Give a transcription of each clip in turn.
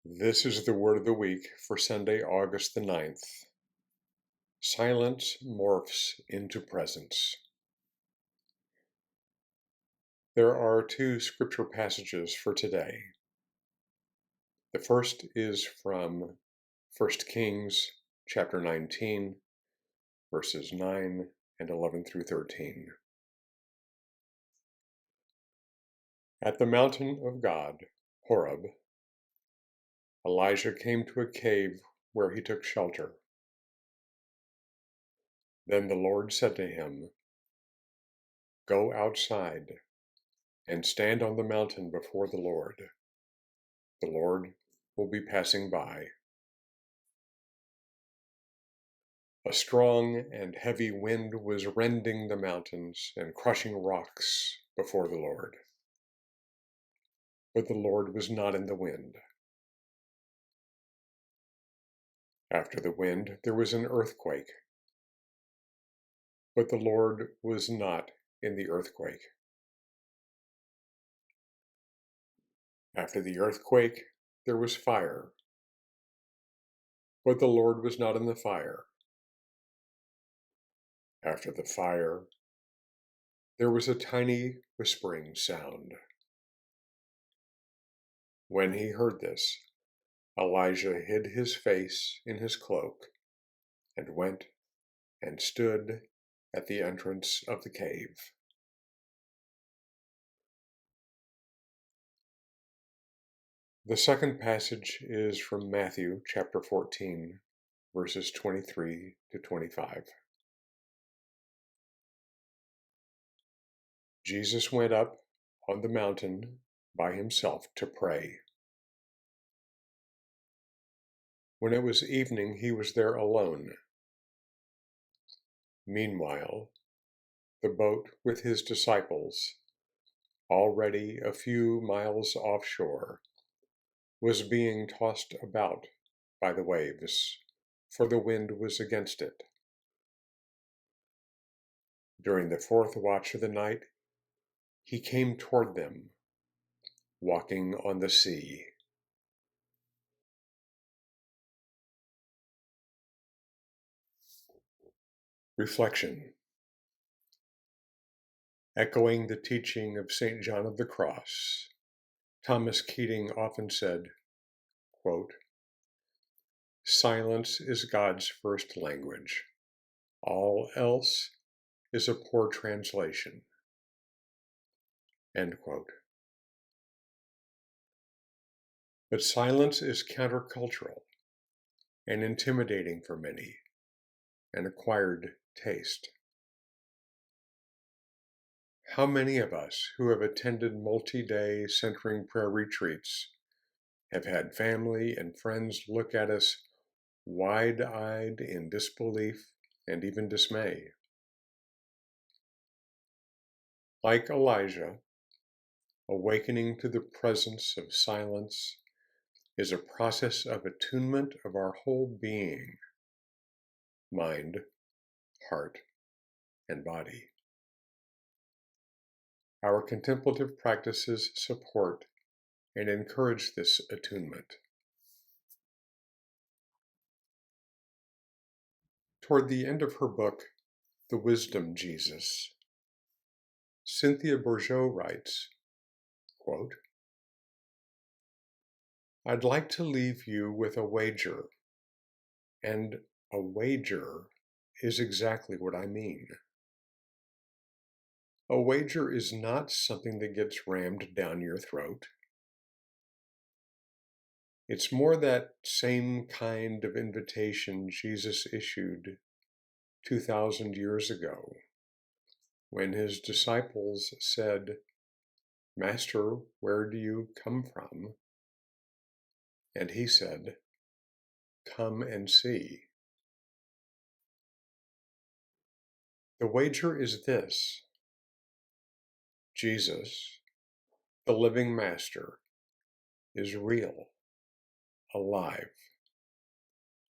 This is the word of the week for Sunday, August the 9th. Silence morphs into presence. There are two scripture passages for today. The first is from 1 Kings chapter 19, verses 9 and 11 through 13. At the mountain of God, Horeb, Elijah came to a cave where he took shelter. Then the Lord said to him, "Go outside and stand on the mountain before the Lord. The Lord will be passing by." A strong and heavy wind was rending the mountains and crushing rocks before the Lord. But the Lord was not in the wind. After the wind, there was an earthquake. But the Lord was not in the earthquake. After the earthquake, there was fire. But the Lord was not in the fire. After the fire, there was a tiny whispering sound. When he heard this, Elijah hid his face in his cloak and went and stood at the entrance of the cave. The second passage is from Matthew chapter 14, verses 23 to 25. Jesus went up on the mountain by himself to pray. When it was evening, he was there alone. Meanwhile, the boat with his disciples, already a few miles offshore, was being tossed about by the waves, for the wind was against it. During the fourth watch of the night, he came toward them, walking on the sea. Reflection. Echoing the teaching of St. John of the Cross, Thomas Keating often said, quote, "Silence is God's first language. All else is a poor translation." End quote. But silence is countercultural and intimidating for many, an acquired taste. How many of us who have attended multi-day centering prayer retreats have had family and friends look at us wide-eyed in disbelief and even dismay? Like Elijah, awakening to the presence of silence is a process of attunement of our whole being, mind, heart, and body. Our contemplative practices support and encourage this attunement. Toward the end of her book, The Wisdom Jesus, Cynthia Bourgeault writes, quote, "I'd like to leave you with a wager, and a wager is exactly what I mean. A wager is not something that gets rammed down your throat. It's more that same kind of invitation Jesus issued 2,000 years ago when his disciples said, 'Master, where do you come from?' And he said, 'Come and see.' The wager is this: Jesus, the living Master, is real, alive,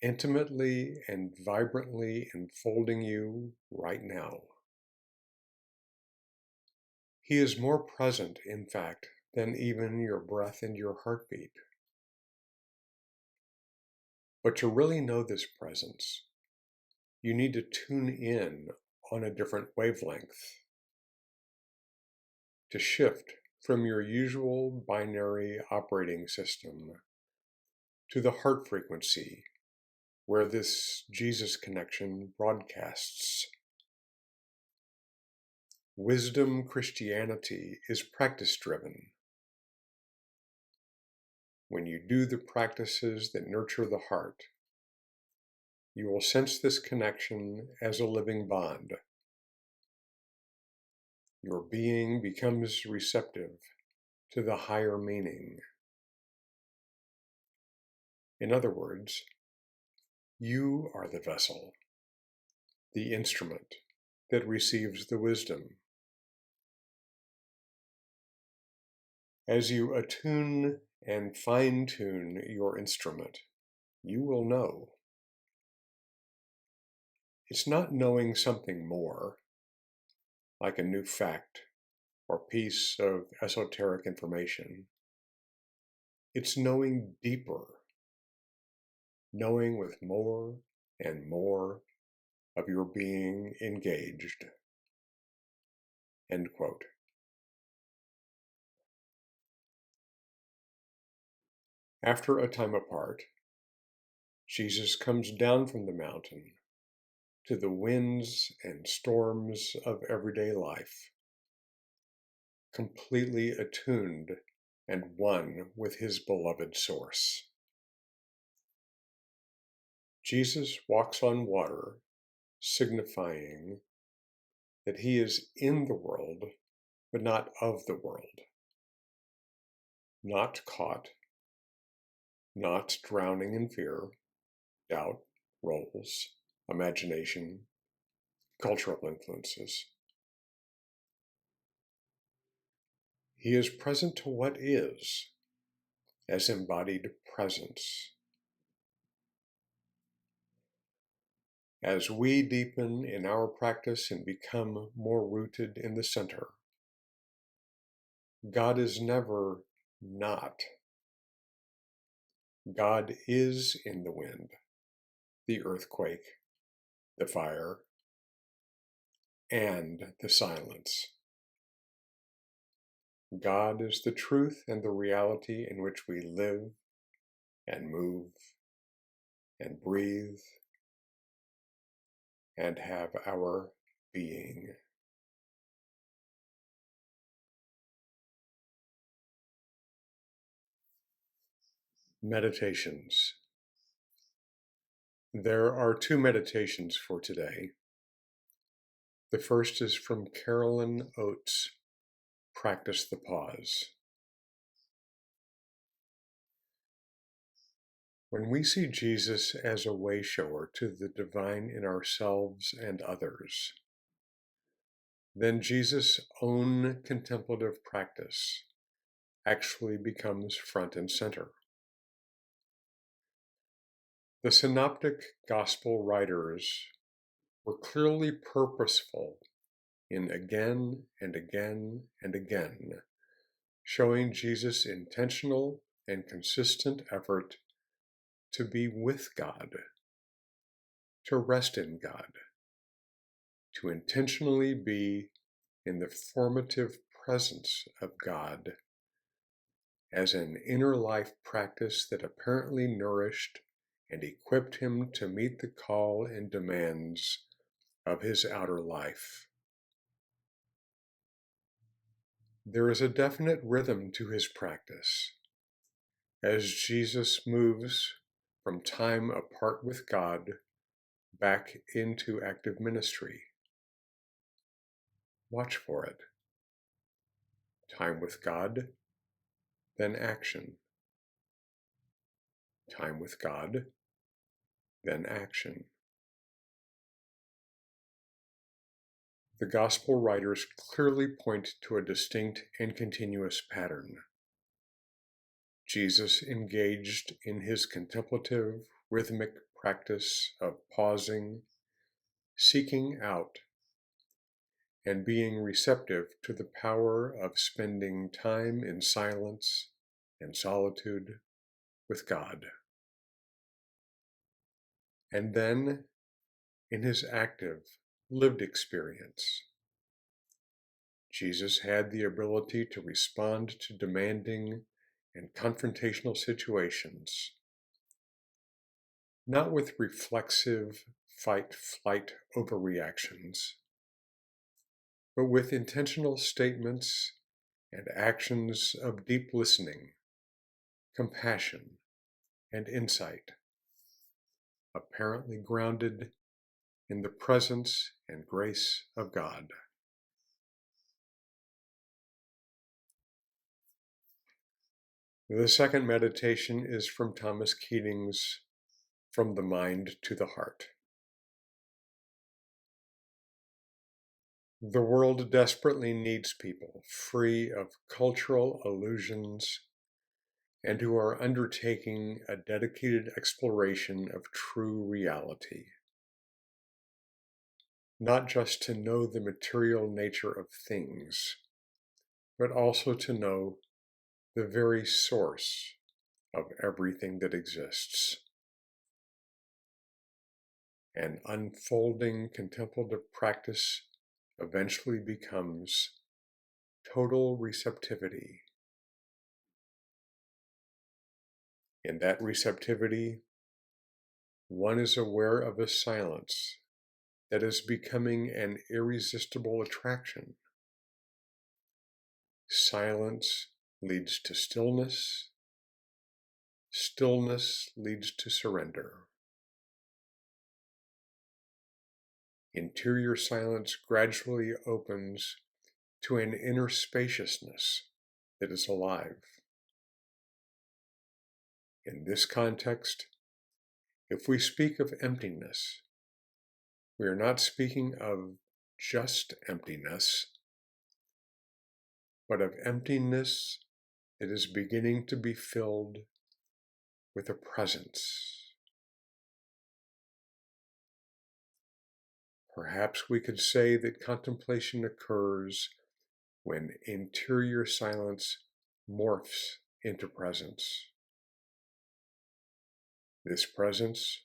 intimately and vibrantly enfolding you right now. He is more present, in fact, than even your breath and your heartbeat. But to really know this presence, you need to tune in on a different wavelength, to shift from your usual binary operating system to the heart frequency where this Jesus connection broadcasts. Wisdom Christianity is practice-driven. When you do the practices that nurture the heart, you will sense this connection as a living bond. Your being becomes receptive to the higher meaning. In other words, you are the vessel, the instrument that receives the wisdom. As you attune and fine-tune your instrument, you will know. It's not knowing something more, like a new fact or piece of esoteric information. It's knowing deeper, knowing with more and more of your being engaged. End quote. After a time apart, Jesus comes down from the mountain to the winds and storms of everyday life, completely attuned and one with his beloved source. Jesus walks on water, signifying that he is in the world, but not of the world, not caught, not drowning in fear, doubt, roles, imagination, cultural influences. He is present to what is, as embodied presence. As we deepen in our practice and become more rooted in the center, God is never not. God is in the wind, the earthquake, the fire, and the silence. God is the truth and the reality in which we live and move and breathe and have our being. Meditations. There are two meditations for today. The first is from Carolyn Oates, Practice the Pause. When we see Jesus as a way-shower to the divine in ourselves and others, then Jesus' own contemplative practice actually becomes front and center. The synoptic gospel writers were clearly purposeful in again and again and again showing Jesus' intentional and consistent effort to be with God, to rest in God, to intentionally be in the formative presence of God as an inner life practice that apparently nourished and equipped him to meet the call and demands of his outer life. There is a definite rhythm to his practice as Jesus moves from time apart with God back into active ministry. Watch for it. Time with God, then action. Time with God, then action. The gospel writers clearly point to a distinct and continuous pattern. Jesus engaged in his contemplative, rhythmic practice of pausing, seeking out, and being receptive to the power of spending time in silence and solitude with God. and then in his active, lived experience. Jesus had the ability to respond to demanding and confrontational situations, not with reflexive fight-flight overreactions, but with intentional statements and actions of deep listening, compassion, and insight, apparently grounded in the presence and grace of God. The second meditation is from Thomas Keating's From the Mind to the Heart. The world desperately needs people free of cultural illusions and who are undertaking a dedicated exploration of true reality. Not just to know the material nature of things, but also to know the very source of everything that exists. An unfolding contemplative practice eventually becomes total receptivity. In that receptivity, one is aware of a silence that is becoming an irresistible attraction. Silence leads to stillness. Stillness leads to surrender. Interior silence gradually opens to an inner spaciousness that is alive. In this context, if we speak of emptiness, we are not speaking of just emptiness, but of emptiness that is beginning to be filled with a presence. Perhaps we could say that contemplation occurs when interior silence morphs into presence. This presence,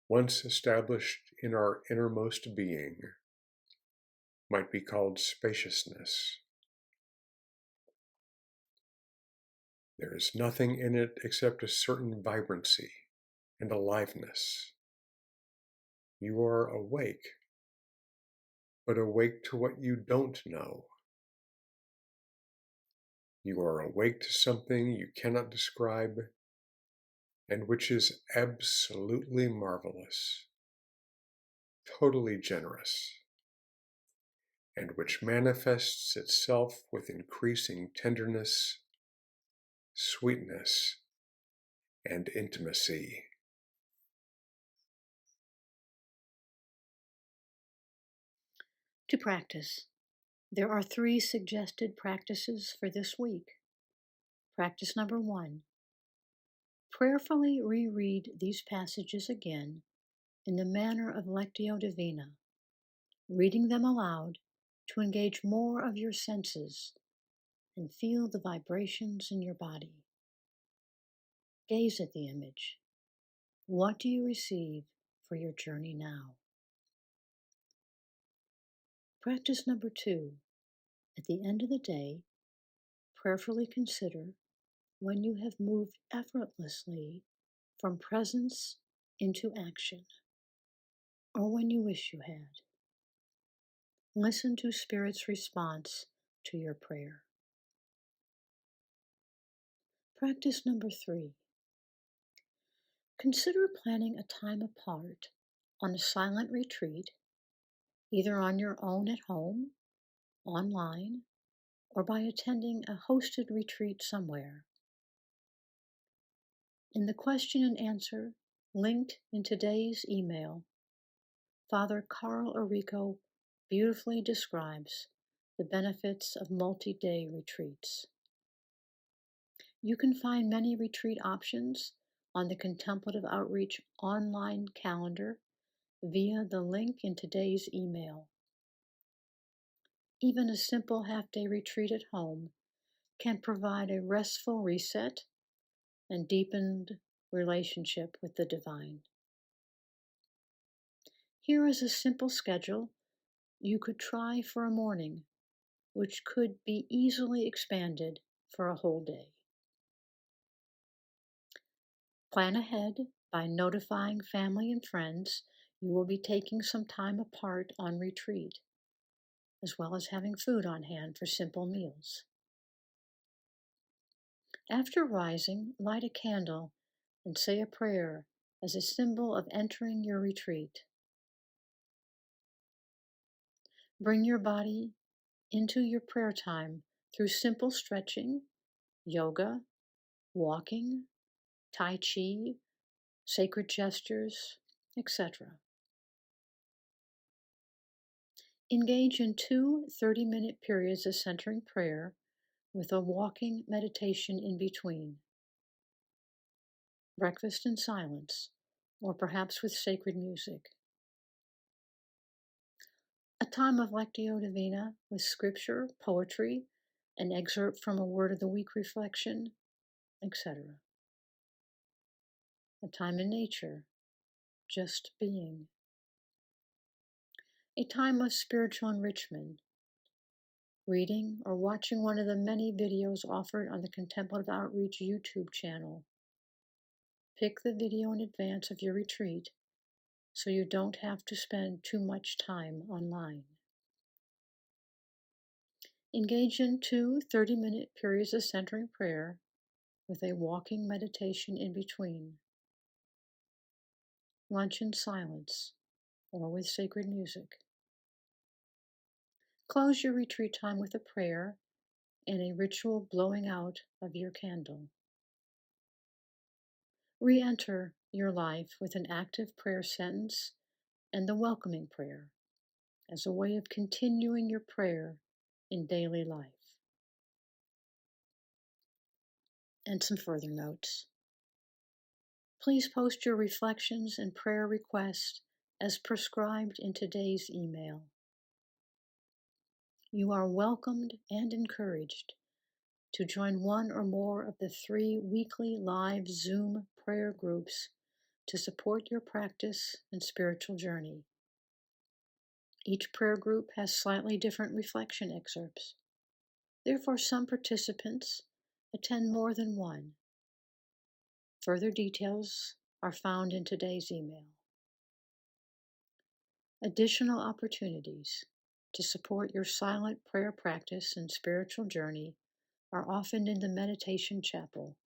once established in our innermost being, might be called spaciousness. There is nothing in it except a certain vibrancy and aliveness. You are awake, but awake to what you don't know. You are awake to something you cannot describe and which is absolutely marvelous, totally generous, and which manifests itself with increasing tenderness, sweetness, and intimacy. To practice, there are 3 suggested practices for this week. Practice number 1. Prayerfully reread these passages again in the manner of Lectio Divina, reading them aloud to engage more of your senses and feel the vibrations in your body. Gaze at the image. What do you receive for your journey now? Practice number 2. At the end of the day, prayerfully consider when you have moved effortlessly from presence into action, or when you wish you had. Listen to Spirit's response to your prayer. Practice number 3. Consider planning a time apart on a silent retreat, either on your own at home, online, or by attending a hosted retreat somewhere. In the question and answer linked in today's email, Father Carl Orico beautifully describes the benefits of multi-day retreats. You can find many retreat options on the Contemplative Outreach online calendar via the link in today's email. Even a simple half-day retreat at home can provide a restful reset and deepened relationship with the divine. Here is a simple schedule you could try for a morning, which could be easily expanded for a whole day. Plan ahead by notifying family and friends you will be taking some time apart on retreat, as well as having food on hand for simple meals. After rising, light a candle and say a prayer as a symbol of entering your retreat. Bring your body into your prayer time through simple stretching, yoga, walking, tai chi, sacred gestures, etc. Engage in 2 30-minute periods of centering prayer with a walking meditation in between. Breakfast in silence, or perhaps with sacred music. A time of Lectio Divina with scripture, poetry, an excerpt from a Word of the Week reflection, etc. A time in nature, just being. A time of spiritual enrichment, reading or watching one of the many videos offered on the Contemplative Outreach YouTube channel. Pick the video in advance of your retreat so you don't have to spend too much time online. Engage in 2 30-minute periods of centering prayer with a walking meditation in between. Lunch in silence or with sacred music. Close your retreat time with a prayer and a ritual blowing out of your candle. Re-enter your life with an active prayer sentence and the welcoming prayer as a way of continuing your prayer in daily life. And some further notes. Please post your reflections and prayer requests as prescribed in today's email. You are welcomed and encouraged to join one or more of the 3 weekly live Zoom prayer groups to support your practice and spiritual journey. Each prayer group has slightly different reflection excerpts. Therefore, some participants attend more than one. Further details are found in today's email. Additional opportunities to support your silent prayer practice and spiritual journey are often in the Meditation Chapel,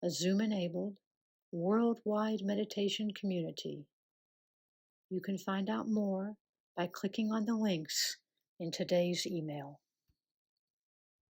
a Zoom-enabled, worldwide meditation community. You can find out more by clicking on the links in today's email.